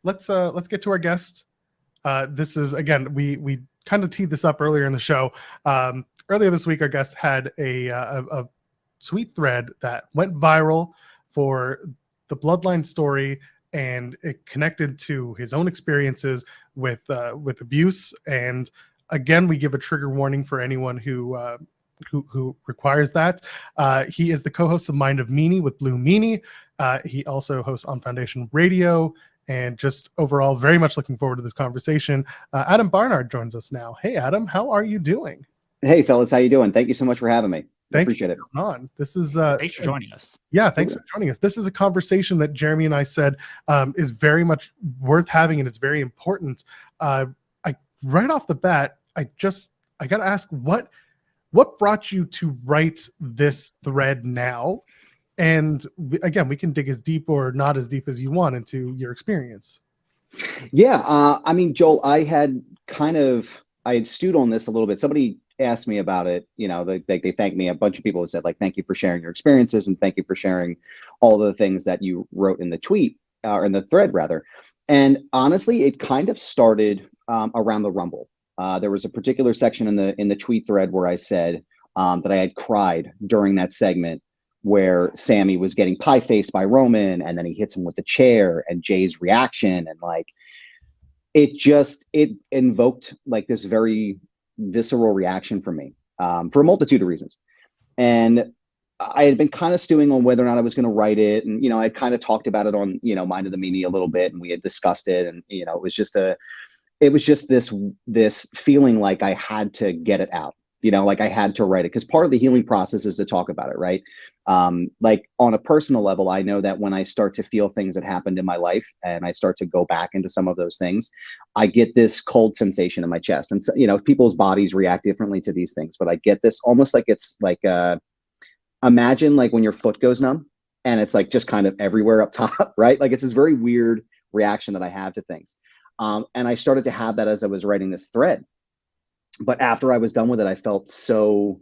let's get to our guest. This is, again, we kind of teed this up earlier in the show. Earlier this week, our guest had a tweet thread that went viral for the Bloodline story, and it connected to his own experiences with abuse. And again, we give a trigger warning for anyone who requires that. He is the co-host of Mind of Meanie with Blue Meanie. He also hosts on Foundation Radio, and just overall very much looking forward to this conversation. Adam Barnard joins us now. Hey, Adam, how are you doing? Hey, fellas, how you doing? Thank you so much for having me. Appreciate it. On. This is thanks for joining us. Yeah, thanks for joining us. This is a conversation that Jeremy and I said is very much worth having, and it's very important. Right off the bat, I got to ask, what brought you to write this thread now? And again, we can dig as deep or not as deep as you want into your experience. Yeah, I mean, Joel, I had stewed on this a little bit. Somebody asked me about it. You know, they thanked me. A bunch of people said, like, thank you for sharing your experiences, and thank you for sharing all the things that you wrote in the tweet, or in the thread rather. And honestly, it kind of started around the Rumble. There was a particular section in the tweet thread where I said that I had cried during that segment where Sammy was getting pie-faced by Roman, and then he hits him with the chair, and Jey's reaction, and like it invoked like this very visceral reaction from me for a multitude of reasons. And I had been kind of stewing on whether or not I was going to write it, and you know, I kind of talked about it on, you know, Mind of the Meanie a little bit, and we had discussed it, and you know, it was just this feeling like I had to get it out. You know, like I had to write it, because part of the healing process is to talk about it, right? Like on a personal level, I know that when I start to feel things that happened in my life and I start to go back into some of those things, I get this cold sensation in my chest. And so, you know, people's bodies react differently to these things, but I get this almost like it's like, imagine like when your foot goes numb and it's like just kind of everywhere up top, right? Like it's this very weird reaction that I have to things. And I started to have that as I was writing this thread. But after I was done with it, I felt so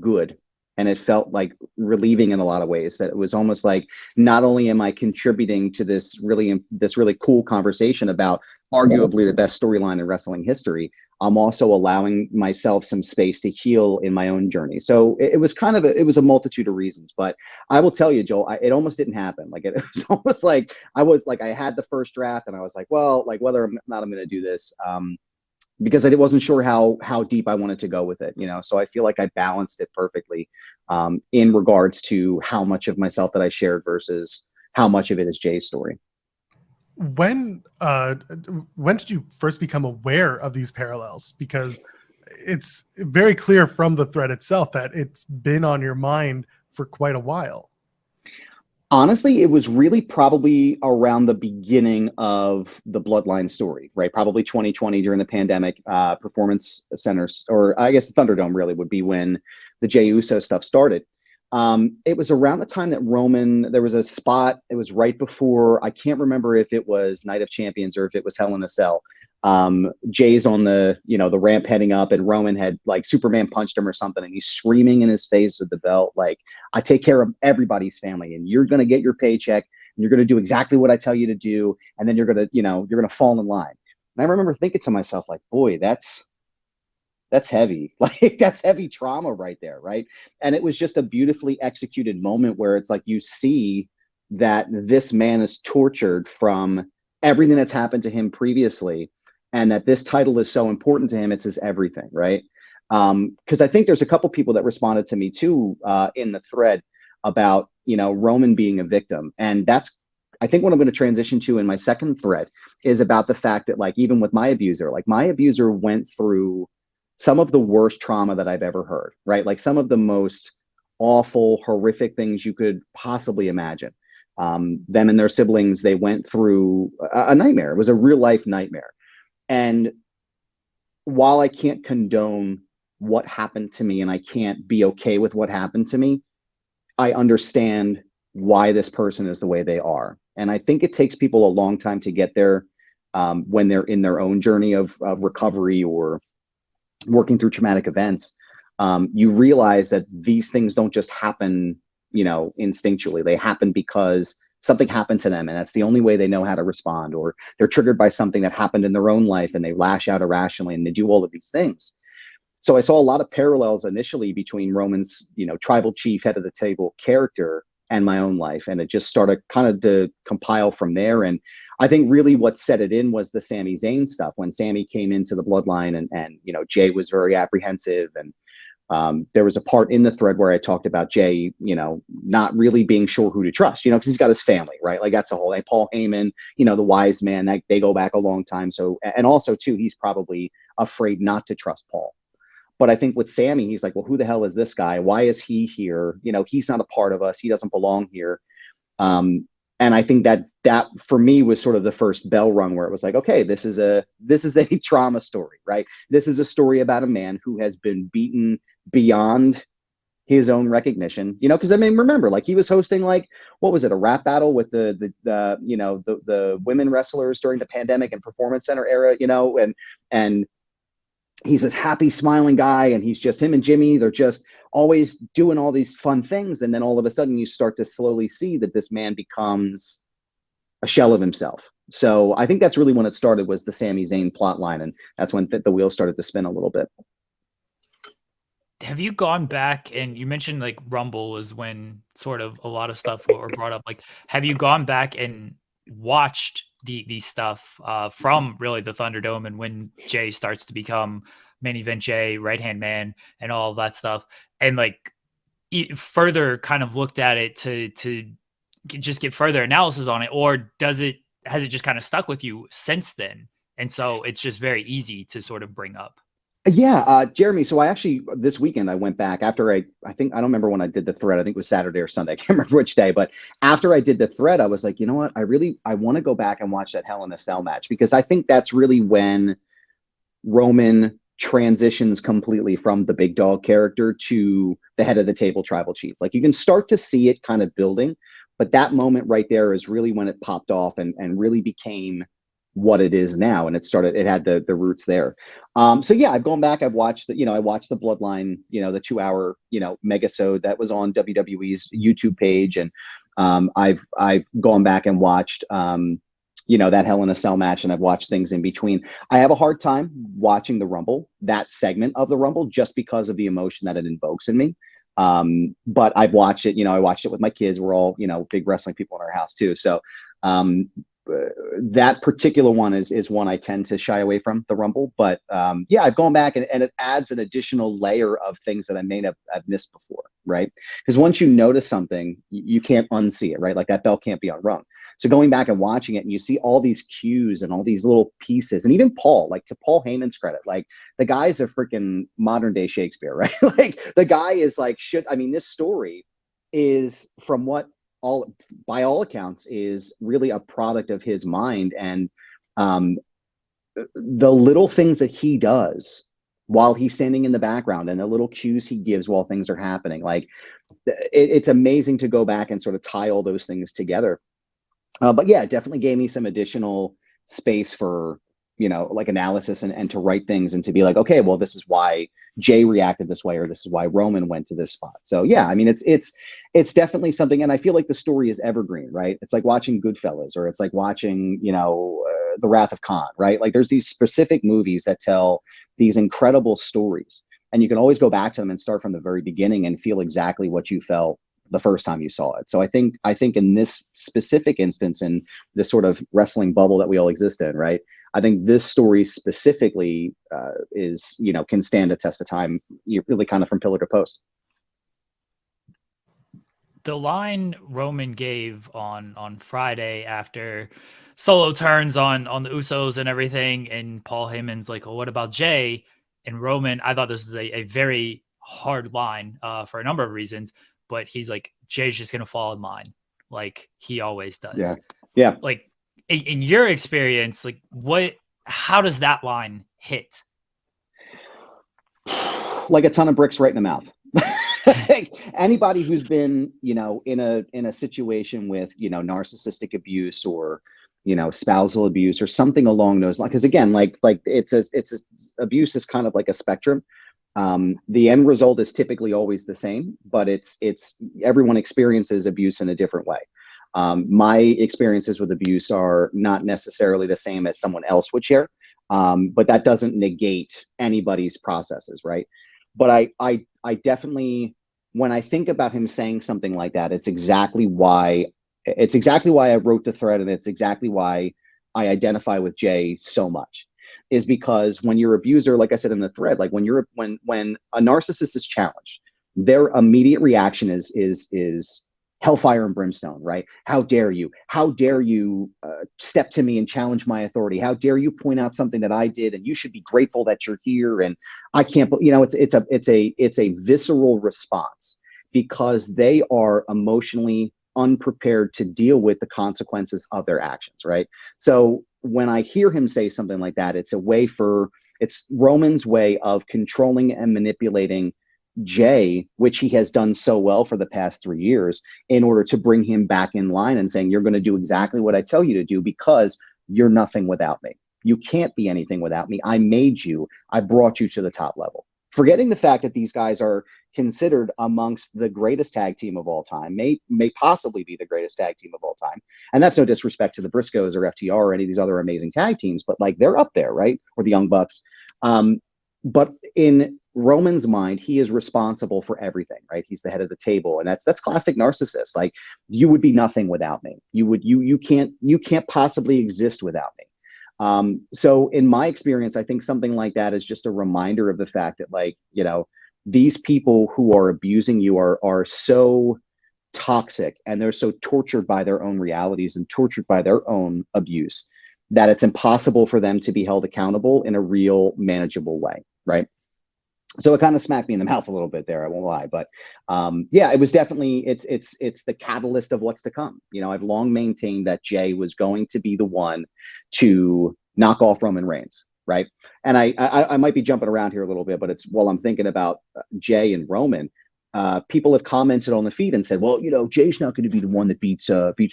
good. And it felt like relieving in a lot of ways, that it was almost like, not only am I contributing to this really cool conversation about arguably the best storyline in wrestling history, I'm also allowing myself some space to heal in my own journey. So it was a multitude of reasons, but I will tell you, Joel, it almost didn't happen. Like it was almost like I had the first draft and I was like, well, like whether or not I'm going to do this, because I wasn't sure how deep I wanted to go with it, you know? So I feel like I balanced it perfectly in regards to how much of myself that I shared versus how much of it is Jey's story. When did you first become aware of these parallels? Because it's very clear from the thread itself that it's been on your mind for quite a while. Honestly, it was really probably around the beginning of the Bloodline story, right? Probably 2020 during the pandemic, performance centers, or I guess the Thunderdome really would be when the Jey Uso stuff started. It was around the time that Roman, there was a spot, it was right before, I can't remember if it was Night of Champions or if it was Hell in a Cell. Jey's on the ramp heading up, and Roman had like Superman punched him or something, and he's screaming in his face with the belt, like, I take care of everybody's family, and you're going to get your paycheck, and you're going to do exactly what I tell you to do. And then you're going to fall in line. And I remember thinking to myself, like, boy, that's heavy. Like that's heavy trauma right there. Right. And it was just a beautifully executed moment where it's like, you see that this man is tortured from everything that's happened to him previously, and that this title is so important to him. It's his everything, right? Because I think there's a couple people that responded to me too in the thread about, Roman being a victim. And that's, I think what I'm going to transition to in my second thread is about the fact that, like, even with my abuser went through some of the worst trauma that I've ever heard, right? Like some of the most awful, horrific things you could possibly imagine. Them and their siblings, they went through a nightmare. It was a real life nightmare. And while I can't condone what happened to me and I can't be okay with what happened to me, I understand why this person is the way they are. And I think it takes people a long time to get there when they're in their own journey of recovery or working through traumatic events. You realize that these things don't just happen, instinctually. They happen because something happened to them and that's the only way they know how to respond, or they're triggered by something that happened in their own life and they lash out irrationally and they do all of these things. So I saw a lot of parallels initially between Roman's, tribal chief, head of the table character and my own life. And it just started kind of to compile from there. And I think really what set it in was the Sami Zayn stuff. When Sami came into the bloodline and Jey was very apprehensive. And there was a part in the thread where I talked about Jey, not really being sure who to trust, because he's got his family, right? Like that's a whole, Paul Heyman, the wise man, they go back a long time. So, and also too, he's probably afraid not to trust Paul. But I think with Sami, he's like, well, who the hell is this guy? Why is he here? He's not a part of us. He doesn't belong here. And I think that for me was sort of the first bell rung where it was like, okay, this is a trauma story, right? This is a story about a man who has been beaten beyond his own recognition, because remember, like he was hosting what was it, a rap battle with the women wrestlers during the pandemic and Performance Center era, and he's this happy, smiling guy, and he's just him and Jimmy. They're just always doing all these fun things. And then all of a sudden you start to slowly see that this man becomes a shell of himself. So I think that's really when it started, was the Sami Zayn plot line. And that's when the wheels started to spin a little bit. Have you gone back, and you mentioned like Rumble is when sort of a lot of stuff were brought up. Like, have you gone back and watched the stuff from really the Thunderdome and when Jey starts to become main event Jey, right hand man, and all of that stuff, and like further kind of looked at it to just get further analysis on it, or has it just kind of stuck with you since then, and so it's just very easy to sort of bring up? Yeah, Jeremy. So I actually, this weekend I went back after I think, I don't remember when I did the thread. I think it was Saturday or Sunday. I can't remember which day, but after I did the thread, I was like, you know what? I want to go back and watch that Hell in a Cell match, because I think that's really when Roman transitions completely from the big dog character to the head of the table tribal chief. Like you can start to see it kind of building, but that moment right there is really when it popped off and really became what it is now. And it had the roots there. So yeah, I've gone back, I've watched I watched the Bloodline, the 2-hour, megasode that was on WWE's YouTube page. And I've gone back and watched, that Hell in a Cell match, and I've watched things in between. I have a hard time watching the Rumble, that segment of the Rumble, just because of the emotion that it invokes in me. But I've watched it, I watched it with my kids. We're all, big wrestling people in our house too. So, that particular one is one I tend to shy away from, the Rumble. But yeah, I've gone back and it adds an additional layer of things that I may have missed before, right? Because once you notice something, you can't unsee it, right? Like that bell can't be unrung. So going back and watching it, and you see all these cues and all these little pieces, and even Paul, like to Paul Heyman's credit, like the guy's a freaking modern day Shakespeare, right? Like the guy is like, this story is, from what by all accounts, is really a product of his mind, and the little things that he does while he's standing in the background and the little cues he gives while things are happening, like it's amazing to go back and sort of tie all those things together. But yeah, it definitely gave me some additional space for like analysis and to write things and to be like, okay, well, this is why Jey reacted this way, or this is why Roman went to this spot. So yeah, it's definitely something, and I feel like the story is evergreen, right? It's like watching Goodfellas, or it's like watching, The Wrath of Khan, right? Like there's these specific movies that tell these incredible stories, and you can always go back to them and start from the very beginning and feel exactly what you felt the first time you saw it. So I think in this specific instance, in this sort of wrestling bubble that we all exist in, right? I think this story specifically is, can stand a test of time, really kind of from pillar to post. The line Roman gave on Friday after Solo turns on the Usos and everything, and Paul Heyman's like, well, what about Jey? And Roman, I thought this is a very hard line for a number of reasons, but he's like, Jey's just going to fall in line like he always does. Yeah. Yeah. Like in your experience, like how does that line hit? Like a ton of bricks right in the mouth. Anybody who's been, in a situation with, narcissistic abuse or, spousal abuse or something along those lines. Because again, like abuse is kind of like a spectrum. The end result is typically always the same, but it's everyone experiences abuse in a different way. My experiences with abuse are not necessarily the same as someone else would share, but that doesn't negate anybody's processes, right? But I definitely, when I think about him saying something like that, it's exactly why I wrote the thread, and it's exactly why I identify with Jey so much, is because when your abuser, like I said in the thread, like when a narcissist is challenged, their immediate reaction is hellfire and brimstone, right? How dare you? How dare you step to me and challenge my authority? How dare you point out something that I did, and you should be grateful that you're here? And I can't, it's a visceral response because they are emotionally unprepared to deal with the consequences of their actions, right? So when I hear him say something like that, it's Roman's way of controlling and manipulating Jey, which he has done so well for the past 3 years, in order to bring him back in line and saying, you're going to do exactly what I tell you to do because you're nothing without me. You can't be anything without me. I made you. I brought you to the top level. Forgetting the fact that these guys are considered amongst the greatest tag team of all time, may possibly be the greatest tag team of all time. And that's no disrespect to the Briscoes or FTR or any of these other amazing tag teams, but like they're up there, right? Or the Young Bucks. But in Roman's mind, he is responsible for everything, right? He's the head of the table, and that's classic narcissist. Like, you would be nothing without me. You can't possibly exist without me. So in my experience, I think something like that is just a reminder of the fact that, like, these people who are abusing you are so toxic, and they're so tortured by their own realities and tortured by their own abuse, that it's impossible for them to be held accountable in a real manageable way, right? So it kind of smacked me in the mouth a little bit there, I won't lie. But yeah, it was definitely, it's the catalyst of what's to come. I've long maintained that Jey was going to be the one to knock off Roman Reigns, right? And I might be jumping around here a little bit, but it's while I'm thinking about Jey and Roman, people have commented on the feed and said, well, Jey's not going to be the one that beats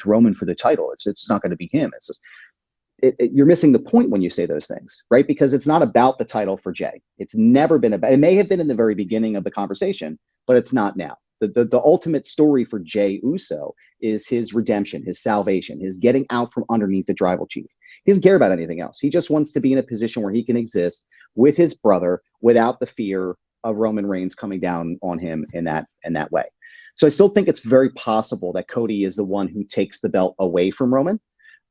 Roman for the title. It's not going to be him. It's just, you're missing the point when you say those things, right? Because it's not about the title for Jey. It's never been about, it may have been in the very beginning of the conversation, but it's not now. The ultimate story for Jey Uso is his redemption, his salvation, his getting out from underneath the tribal chief. He doesn't care about anything else. He just wants to be in a position where he can exist with his brother without the fear of Roman Reigns coming down on him in that way. So I still think it's very possible that Cody is the one who takes the belt away from Roman.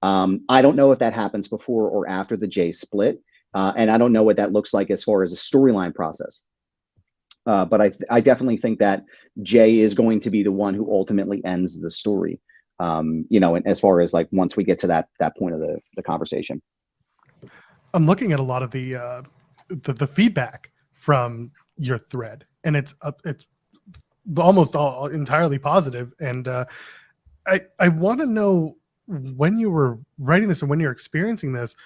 I don't know if that happens before or after the Jey split, and I don't know what that looks like as far as a storyline process. But I definitely think that Jey is going to be the one who ultimately ends the story. And as far as like once we get to that point of the conversation. I'm looking at a lot of the feedback from your thread, and it's almost all entirely positive. And I want to know, when you were writing this and when you're experiencing this,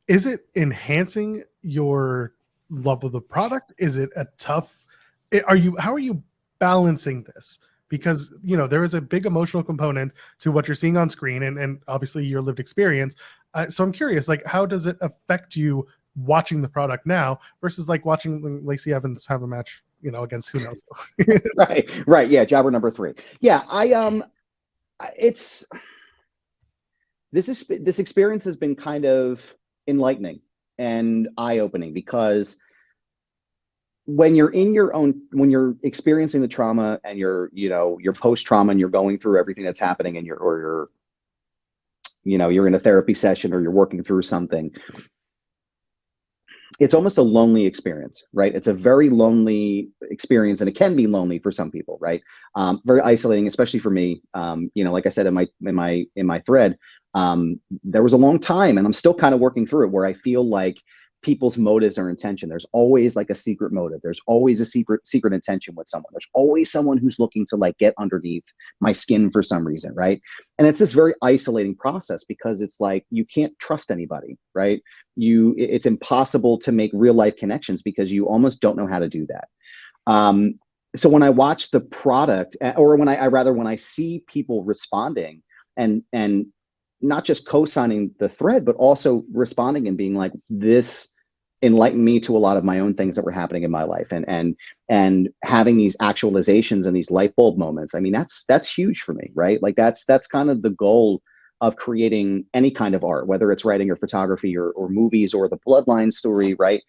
is it enhancing your love of the product? Is it a tough, how are you balancing this? Because, there is a big emotional component to what you're seeing on screen and obviously your lived experience. So I'm curious, like, how does it affect you watching the product now versus like watching Lacey Evans have a match, against who knows who? Right. Yeah. Jobber number 3. Yeah. This experience has been kind of enlightening and eye-opening, because when you're experiencing the trauma and you're post-trauma and you're going through everything that's happening and you're in a therapy session or you're working through something, it's almost a lonely experience, right? It's a very lonely experience, and it can be lonely for some people, right? Very isolating, especially for me. Like I said in my thread, there was a long time, and I'm still kind of working through it, where I feel like people's motives or intention. There's always like a secret motive. There's always a secret intention with someone. There's always someone who's looking to like get underneath my skin for some reason, right? And it's this very isolating process, because it's like you can't trust anybody, right? It's impossible to make real life connections because you almost don't know how to do that. So when I watch the product, or when I see people responding and not just co-signing the thread, but also responding and being like, this enlightened me to a lot of my own things that were happening in my life, and having these actualizations and these light bulb moments. I mean, that's huge for me, right? Like that's kind of the goal of creating any kind of art, whether it's writing or photography or movies or the Bloodline story, right?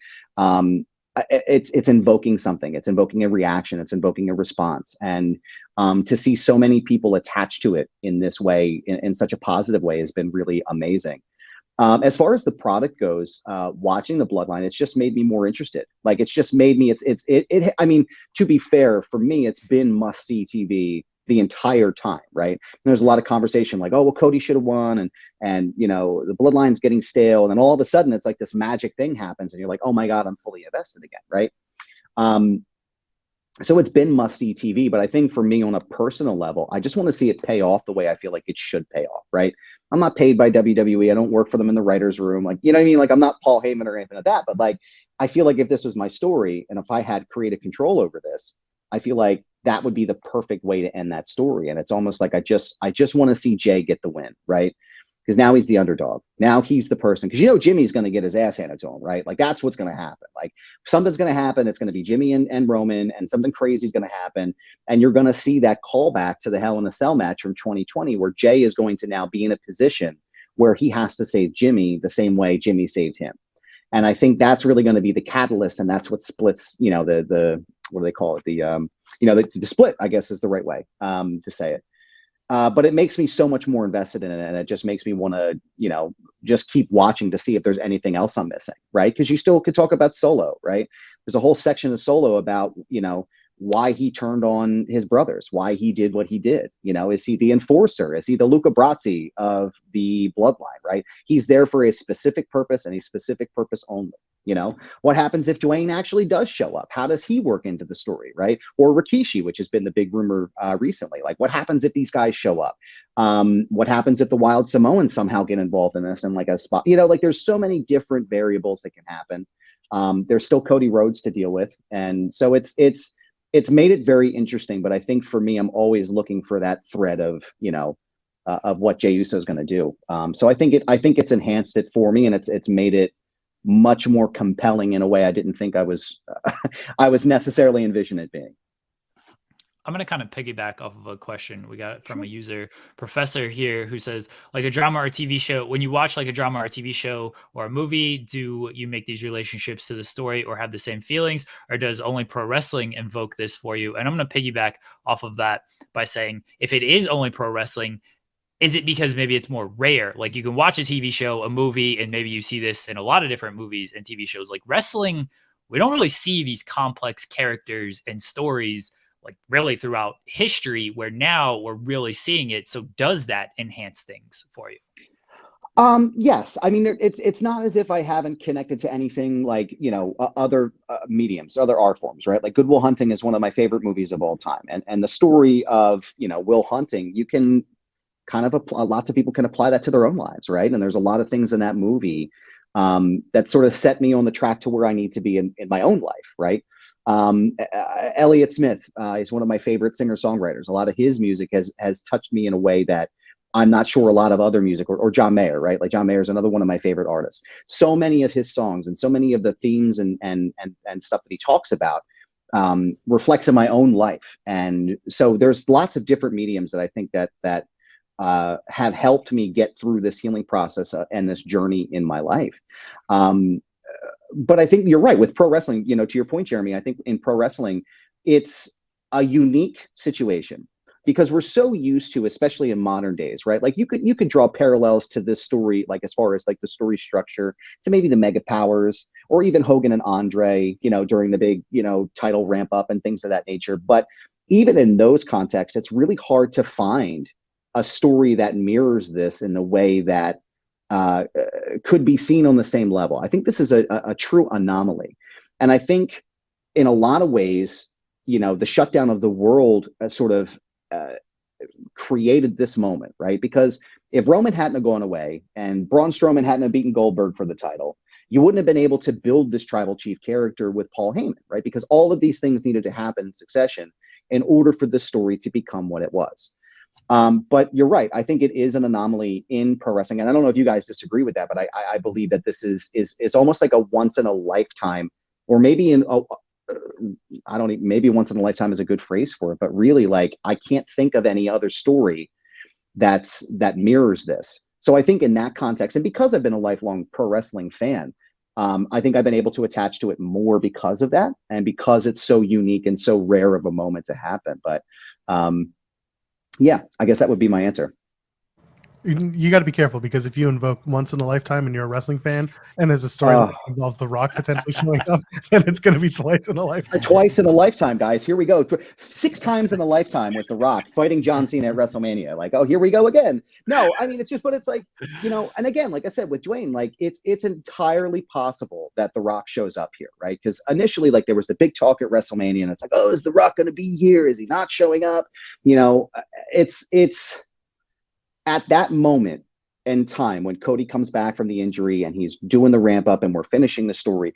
It's invoking something. It's invoking a reaction. It's invoking a response. And to see so many people attached to it in this way, in such a positive way, has been really amazing. As far as the product goes, watching the Bloodline, it's just made me more interested. Like, it's just made me, I mean, to be fair, for me, it's been must-see TV the entire time, right? And there's a lot of conversation like, oh, well, Cody should have won, and you know, the Bloodline's getting stale, and then all of a sudden it's like this magic thing happens, and you're like, oh my God, I'm fully invested again, right? So it's been must-see TV, but I think for me on a personal level, I just want to see it pay off the way I feel like it should pay off, right? I'm not paid by WWE. I don't work for them in the writer's room. Like, you know what I mean? Like, I'm not Paul Heyman or anything like that, but like, I feel like if this was my story and if I had creative control over this, I feel like that would be the perfect way to end that story. And it's almost like I just want to see Jey get the win, right? Because now he's the underdog. Now he's the person, because you know Jimmy's going to get his ass handed to him, right? Like, that's what's going to happen. Like, something's going to happen. It's going to be Jimmy and Roman, and something crazy is going to happen. And you're going to see that callback to the Hell in a Cell match from 2020, where Jey is going to now be in a position where he has to save Jimmy the same way Jimmy saved him. And I think that's really going to be the catalyst, and that's what splits, you know, the what do they call it? The you know, the split, I guess, is the right way to say it. But it makes me so much more invested in it, and it just makes me want to, you know, just keep watching to see if there's anything else I'm missing, right? Because you still could talk about Solo, right? There's a whole section of Solo about, you know, why he turned on his brothers, why he did what he did. You know, is he the enforcer? Is he the Luca Brasi of the Bloodline, right? He's there for a specific purpose and a specific purpose only. You know, what happens if Dwayne actually does show up? How does he work into the story, right? Or Rikishi, which has been the big rumor recently. Like, what happens if these guys show up? What happens if the Wild Samoans somehow get involved in this and like a spot? You know, like, there's so many different variables that can happen. There's still Cody Rhodes to deal with, and so it's made it very interesting. But I think for me, I'm always looking for that thread of, you know, of what Jey Uso is going to do. So I think it's enhanced it for me, and it's made it much more compelling in a way I didn't think I was necessarily envisioning it being. I'm going to kind of piggyback off of a question we got from a user, Professor here, who says, like, a drama or a TV show, when you watch like a drama or a TV show or a movie, do you make these relationships to the story or have the same feelings, or does only pro wrestling invoke this for you? And I'm going to piggyback off of that by saying, if it is only pro wrestling, is it because maybe it's more rare? Like, you can watch a TV show, a movie, and maybe you see this in a lot of different movies and TV shows. Like wrestling, we don't really see these complex characters and stories like really throughout history, where now we're really seeing it. So does that enhance things for you? Yes. I mean, it's not as if I haven't connected to anything like, you know, other mediums, other art forms, right? Like Good Will Hunting is one of my favorite movies of all time. And the story of, you know, Will Hunting, you can kind of lots of people can apply that to their own lives, right? And there's a lot of things in that movie that sort of set me on the track to where I need to be in my own life, right? Elliott Smith is one of my favorite singer-songwriters. A lot of his music has touched me in a way that I'm not sure a lot of other music, or John Mayer, right? Like John Mayer is another one of my favorite artists. So many of his songs and so many of the themes and stuff that he talks about reflects in my own life. And so there's lots of different mediums that I think that have helped me get through this healing process and this journey in my life. But I think you're right with pro wrestling, you know, to your point, Jeremy, I think in pro wrestling, it's a unique situation because we're so used to, especially in modern days, right? Like you could draw parallels to this story, like as far as like the story structure to maybe the Mega Powers or even Hogan and Andre, you know, during the big, you know, title ramp up and things of that nature. But even in those contexts, it's really hard to find a story that mirrors this in the way that could be seen on the same level. I think this is a true anomaly. And I think in a lot of ways, you know, the shutdown of the world sort of created this moment, right? Because if Roman hadn't have gone away and Braun Strowman hadn't have beaten Goldberg for the title, you wouldn't have been able to build this tribal chief character with Paul Heyman, right? Because all of these things needed to happen in succession in order for this story to become what it was. But you're right. I think it is an anomaly in pro wrestling, and I don't know if you guys disagree with that, but I believe that this is almost like a once in a lifetime, or maybe I don't even, maybe once in a lifetime is a good phrase for it, but really, like, I can't think of any other story that mirrors this. So I think in that context, and because I've been a lifelong pro wrestling fan, I think I've been able to attach to it more because of that, and because it's so unique and so rare of a moment to happen. But yeah, I guess that would be my answer. You got to be careful, because if you invoke once in a lifetime and you're a wrestling fan and there's a story that involves The Rock potentially showing up, then it's going to be twice in a lifetime. Twice in a lifetime, guys. Here we go. 6 times in a lifetime with The Rock fighting John Cena at WrestleMania. Like, oh, here we go again. No, I mean, it's just, but it's like, you know, and again, like I said, with Dwayne, like, it's entirely possible that The Rock shows up here, right? Because initially, like, there was the big talk at WrestleMania, and it's like, oh, is The Rock going to be here? Is he not showing up? You know, it's at that moment in time when Cody comes back from the injury and he's doing the ramp up and we're finishing the story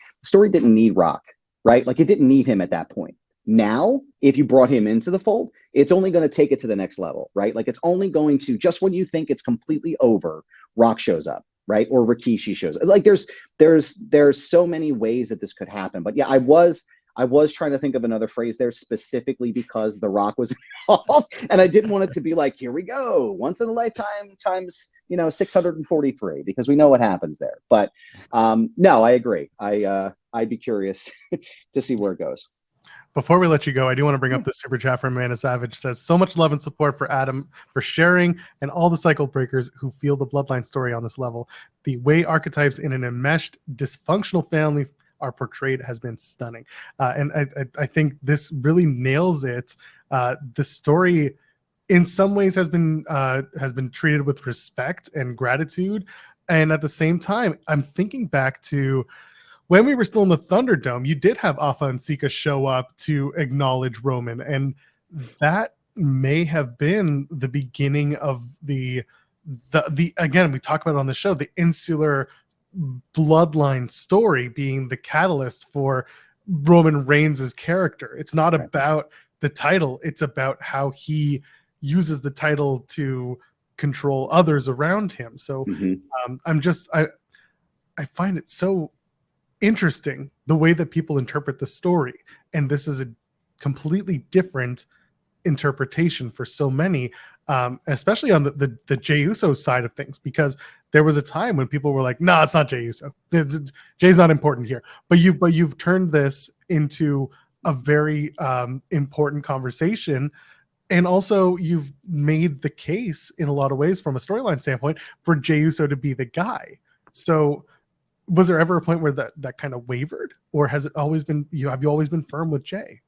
didn't need Rock, right? Like, it didn't need him at that point. Now, if you brought him into the fold, it's only going to take it to the next level, right? Like, it's only going to, just when you think it's completely over, Rock shows up, right? Or Rikishi shows up. Like, there's so many ways that this could happen. But yeah, I was trying to think of another phrase there, specifically because The Rock was involved, and I didn't want it to be like, here we go, once in a lifetime times, you know, 643, because we know what happens there. But no, I agree. I'd be curious to see where it goes. Before we let you go, I do want to bring up the super chat from Amanda Savage. It says, so much love and support for Adam for sharing, and all the cycle breakers who feel the Bloodline story on this level. The way archetypes in an enmeshed, dysfunctional family are portrayed has been stunning, and I think this really nails it. The story, in some ways, has been treated with respect and gratitude, and at the same time, I'm thinking back to when we were still in the Thunderdome. You did have Alpha and Sika show up to acknowledge Roman, and that may have been the beginning of the again, we talk about it on the show, the insular Bloodline story being the catalyst for Roman Reigns' character. It's not about the title, it's about how he uses the title to control others around him. So I find it so interesting the way that people interpret the story, and this is a completely different interpretation for so many, especially on the Jey Uso side of things, because there was a time when people were like, no, it's not Jey Uso, Jay's not important here, but you've turned this into a very important conversation, and also you've made the case in a lot of ways from a storyline standpoint for Jey Uso to be the guy. So was there ever a point where that kind of wavered, or has it always been, have you always been firm with Jey?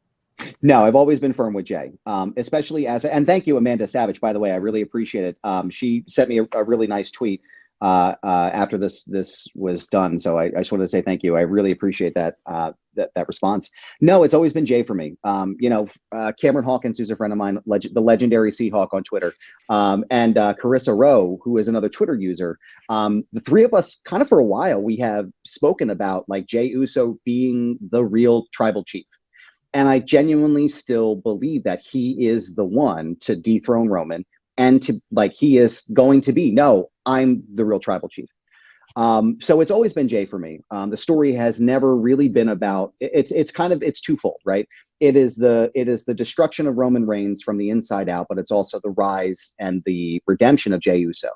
No, I've always been firm with Jey, especially and thank you, Amanda Savage, by the way. I really appreciate it. She sent me a really nice tweet after this was done. So I just wanted to say thank you. I really appreciate that response. No, it's always been Jey for me. Cameron Hawkins, who's a friend of mine, the legendary Seahawk on Twitter, and Carissa Rowe, who is another Twitter user. The three of us, kind of for a while, we have spoken about like Jey Uso being the real tribal chief. And I genuinely still believe that he is the one to dethrone Roman, and to, like, he is going to be, no, I'm the real tribal chief. So it's always been Jey for me. The story has never really been about, it's twofold, right? It is the destruction of Roman Reigns from the inside out, but it's also the rise and the redemption of Jey Uso.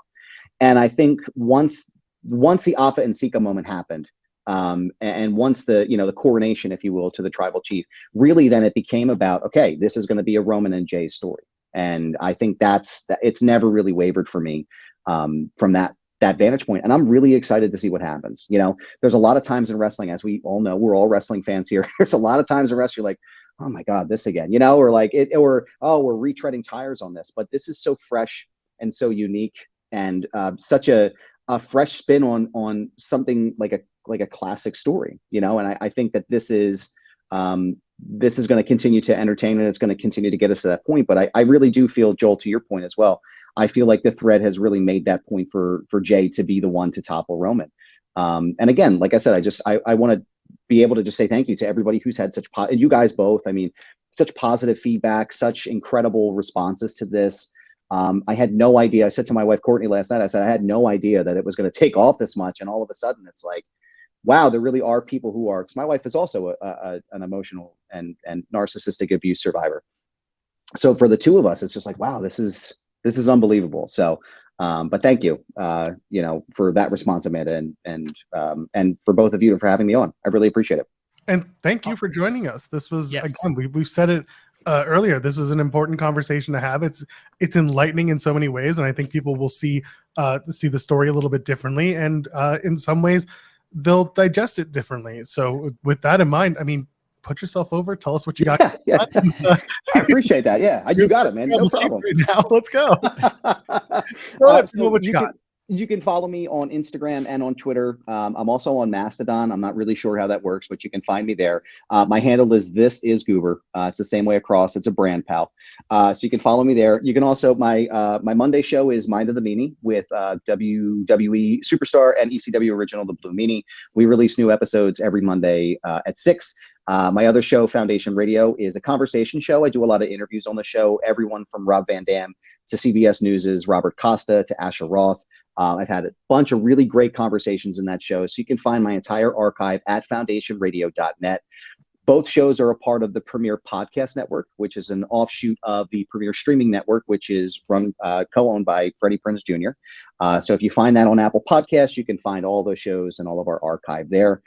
And I think once the Alpha and Sika moment happened, and once the coronation, if you will, to the tribal chief, really then it became about, okay, this is going to be a Roman and Jey story. And I think it's never really wavered for me from that vantage point. And I'm really excited to see what happens. There's a lot of times in wrestling, as we all know, we're all wrestling fans here. There's a lot of times in wrestling, you're like, oh my God, this again, or like or we're retreading tires on this. But this is so fresh and so unique, and such a fresh spin on something like a classic story, and I think that this is going to continue to entertain, and it's going to continue to get us to that point. But I really do feel, Joel, to your point as well, I feel like the thread has really made that point for Jey to be the one to topple Roman. And again, like I said, I want to be able to just say thank you to everybody who's had and you guys both, I mean, such positive feedback, such incredible responses to this. I had no idea. I said to my wife Courtney last night, I said I had no idea that it was going to take off this much, and all of a sudden it's like, wow, there really are people who are. Because my wife is also an emotional and narcissistic abuse survivor. So for the two of us, it's just like, wow, this is unbelievable. So, but thank you, for that response, Amanda, and for both of you for having me on. I really appreciate it. And thank you for joining us. This was, again, we've said it earlier. This was an important conversation to have. It's enlightening in so many ways, and I think people will see the story a little bit differently, and in some ways, they'll digest it differently. So with that in mind, I mean, put yourself over. Tell us what you got. Yeah. I appreciate that. Yeah, you got it, man. No problem. Right now, let's go. What you got? You can follow me on Instagram and on Twitter. I'm also on Mastodon. I'm not really sure how that works, but you can find me there. My handle is This Is Goober. It's the same way across. It's a brand, pal. So you can follow me there. You can also, my Monday show is Mind of the Meanie with WWE Superstar and ECW Original, The Blue Meanie. We release new episodes every Monday at 6. My other show, Foundation Radio, is a conversation show. I do a lot of interviews on the show. Everyone from Rob Van Dam to CBS News' Robert Costa to Asher Roth. I've had a bunch of really great conversations in that show. So you can find my entire archive at foundationradio.net. Both shows are a part of the Premier Podcast Network, which is an offshoot of the Premier Streaming Network, which is run co-owned by Freddie Prinze Jr. So if you find that on Apple Podcasts, you can find all those shows and all of our archive there.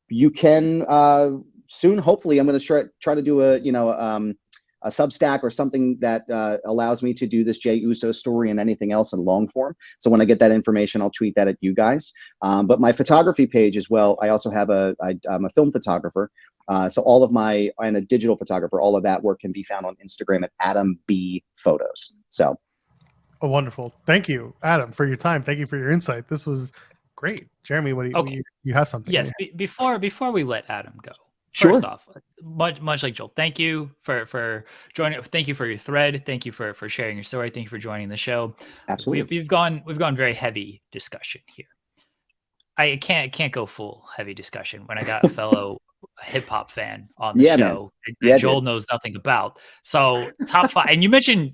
You can soon, hopefully, I'm going to try to do a Substack or something that allows me to do this Jey Uso story and anything else in long form. So when I get that information, I'll tweet that at you guys. But my photography page as well, I also have I'm a film photographer. So all of and a digital photographer, all of that work can be found on Instagram at Adam B Photos. So. Oh, wonderful. Thank you, Adam, for your time. Thank you for your insight. This was great. Jeremy, what do you have something? Yes. Before we let Adam go. Sure. First off, much like Joel, thank you for joining. Thank you for your thread. Thank you for sharing your story. Thank you for joining the show. Absolutely. We've gone very heavy discussion here. I can't go full heavy discussion when I got a fellow hip hop fan on the show that Joel knows nothing about. So top 5, and you mentioned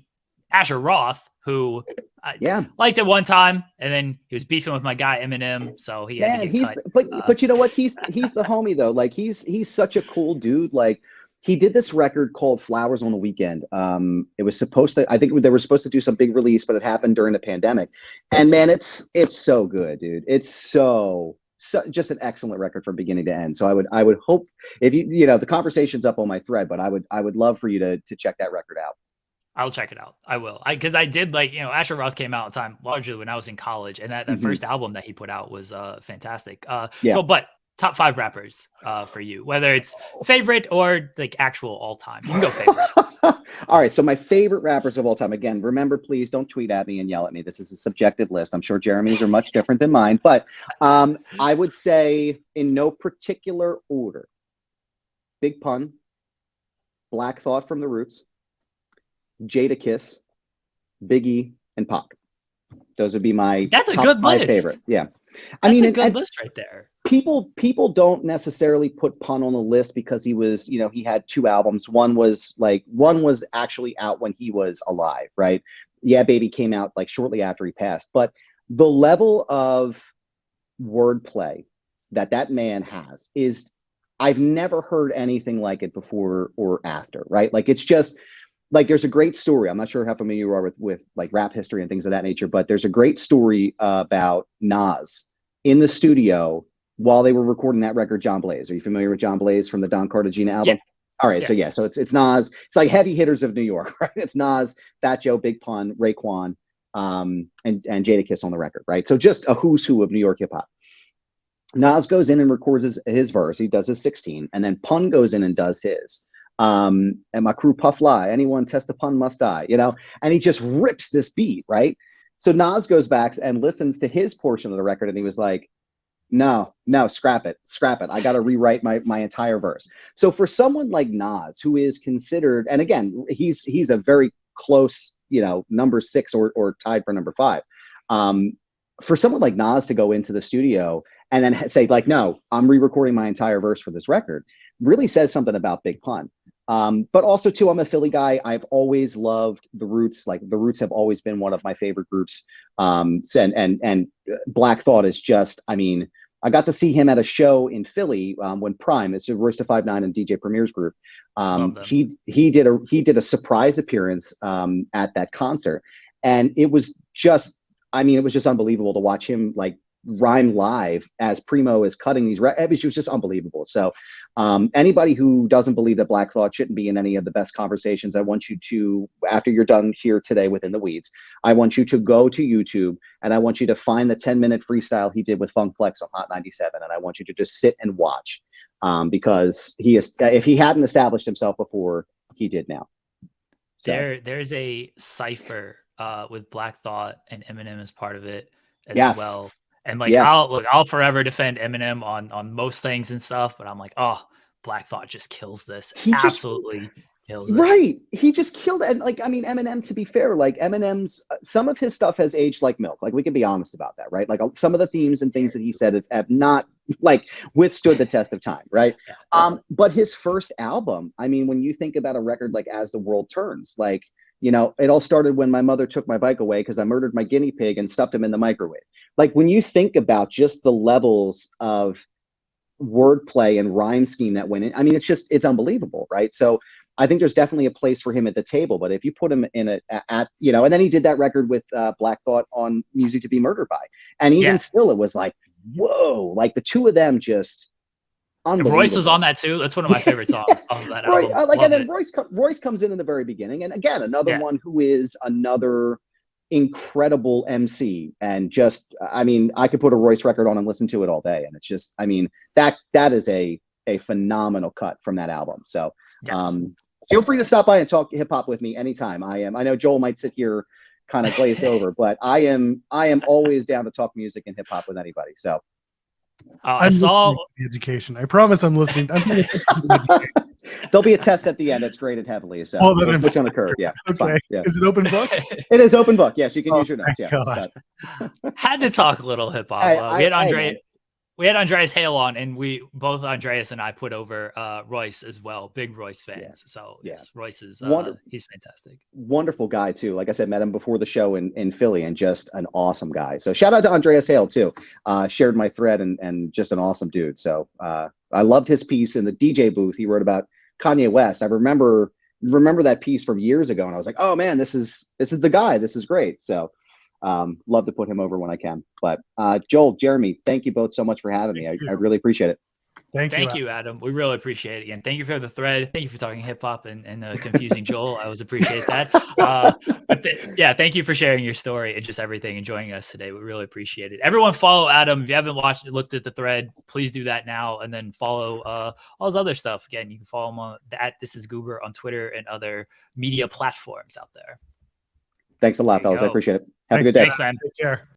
Asher Roth, who I liked at one time, and then he was beefing with my guy Eminem, so he had to get cut. But you know what? He's the homie though. Like he's such a cool dude. Like he did this record called Flowers on the Weekend. It was supposed to. I think they were supposed to do some big release, but it happened during the pandemic. And man, it's so good, dude. It's so just an excellent record from beginning to end. So I would hope if the conversation's up on my thread, but I would love for you to check that record out. I'll check it out. I will. Because I did Asher Roth came out in time largely when I was in college, and that first album that he put out was fantastic. So, but top 5 rappers for you, whether it's favorite or like actual all time. You can go favorite. All right. So my favorite rappers of all time. Again, remember, please don't tweet at me and yell at me. This is a subjective list. I'm sure Jeremy's are much different than mine, but I would say in no particular order: Big Pun, Black Thought from the Roots, Jadakiss, Biggie, and Pac. Those would be my top good 5 list. Favorite. Yeah, I mean, a good list right there. People don't necessarily put Pun on the list because he was, he had 2 albums. One was actually out when he was alive, right? Yeah, Baby came out like shortly after he passed. But the level of wordplay that man has is, I've never heard anything like it before or after, right? Like it's just. Like there's a great story. I'm not sure how familiar you are with like rap history and things of that nature, but there's a great story about Nas in the studio while they were recording that record, John Blaze. Are you familiar with John Blaze from the Don Cartagena album? Yeah. All right. Yeah. So it's Nas. It's like heavy hitters of New York, right? It's Nas, Fat Joe, Big Pun, Raekwon, and Jadakiss on the record, right? So just a who's who of New York hip hop. Nas goes in and records his verse. He does his 16, and then Pun goes in and does his. And my crew puff lie, anyone test the pun must die, and he just rips this beat, right? So Nas goes back and listens to his portion of the record, and he was like, no, scrap it. I got to rewrite my entire verse. So for someone like Nas, who is considered, and again, he's a very close, number 6 or tied for number 5. For someone like Nas to go into the studio and then say like, no, I'm re-recording my entire verse for this record, really says something about Big Pun. But also too, I'm a Philly guy. I've always loved the Roots. Like the Roots have always been one of my favorite groups. And Black Thought is just, I mean, I got to see him at a show in Philly when Prime, it's a Royce da 5'9" and DJ Premier's group. He did a surprise appearance at that concert, and it was just, I mean, it was just unbelievable to watch him like rhyme live as Primo is cutting these. It was just unbelievable. So anybody who doesn't believe that Black Thought shouldn't be in any of the best conversations, I want you to, after you're done here today within the weeds, I want you to go to YouTube and I want you to find the 10-minute freestyle he did with Funk Flex on Hot 97, and I want you to just sit and watch because he is, if he hadn't established himself before, he did now. So. There's a cipher with Black Thought and Eminem as part of it as well. And like, I'll forever defend Eminem on most things and stuff, but I'm like, oh, Black Thought just kills this. He absolutely kills it. Right. He just killed it. And like, I mean, Eminem, to be fair, like Eminem's, some of his stuff has aged like milk. Like we can be honest about that, right? Like some of the themes and things that he said have not like withstood the test of time, right? But his first album, I mean, when you think about a record like As the World Turns, like, you know, it all started when my mother took my bike away because I murdered my guinea pig and stuffed him in the microwave. Like when you think about just the levels of wordplay and rhyme scheme that went in, I mean, it's unbelievable, right? So I think there's definitely a place for him at the table. But if you put him in you know, and then he did that record with Black Thought on Music to Be Murdered By, and even still, it was like, whoa, like the two of them just. Royce was on that too. That's one of my favorite songs off of that album. Like, and then Royce comes in the very beginning, and again, another one who is another incredible MC, and just, I mean, I could put a Royce record on and listen to it all day, and it's just, I mean, that is a phenomenal cut from that album. So, feel free to stop by and talk hip hop with me anytime. I know Joel might sit here kind of glazed over, but I am always down to talk music and hip hop with anybody. So. I'm listening to the education. I promise I'm listening. There'll be a test at the end. It's graded heavily, so it's going to occur. Yeah, it's fine. Yeah. Is it open book? It is open book. Yes, you can use your notes. Yeah. Had to talk a little hip hop. We had Andreas Hale on, and we both, Andreas and I, put over Royce as well. Big Royce fans. Yeah. So yes, Royce is he's fantastic. Wonderful guy too. Like I said, met him before the show in Philly, and just an awesome guy. So shout out to Andreas Hale too. Shared my thread and just an awesome dude. So I loved his piece in the DJ booth. He wrote about Kanye West. I remember that piece from years ago, and I was like, oh man, this is the guy. This is great. So. Love to put him over when I can. But Joel, Jeremy, thank you both so much for having me. I really appreciate it. Thank you, Adam. We really appreciate it. And thank you for the thread. Thank you for talking hip hop and confusing Joel. I always appreciate that. Thank you for sharing your story and just everything and joining us today. We really appreciate it. Everyone follow Adam. If you haven't looked at the thread, please do that now. And then follow all his other stuff. Again, you can follow him on This Is Goober on Twitter and other media platforms out there. Thanks a lot, fellas. I appreciate it. Have a good day. Thanks, man. Take care.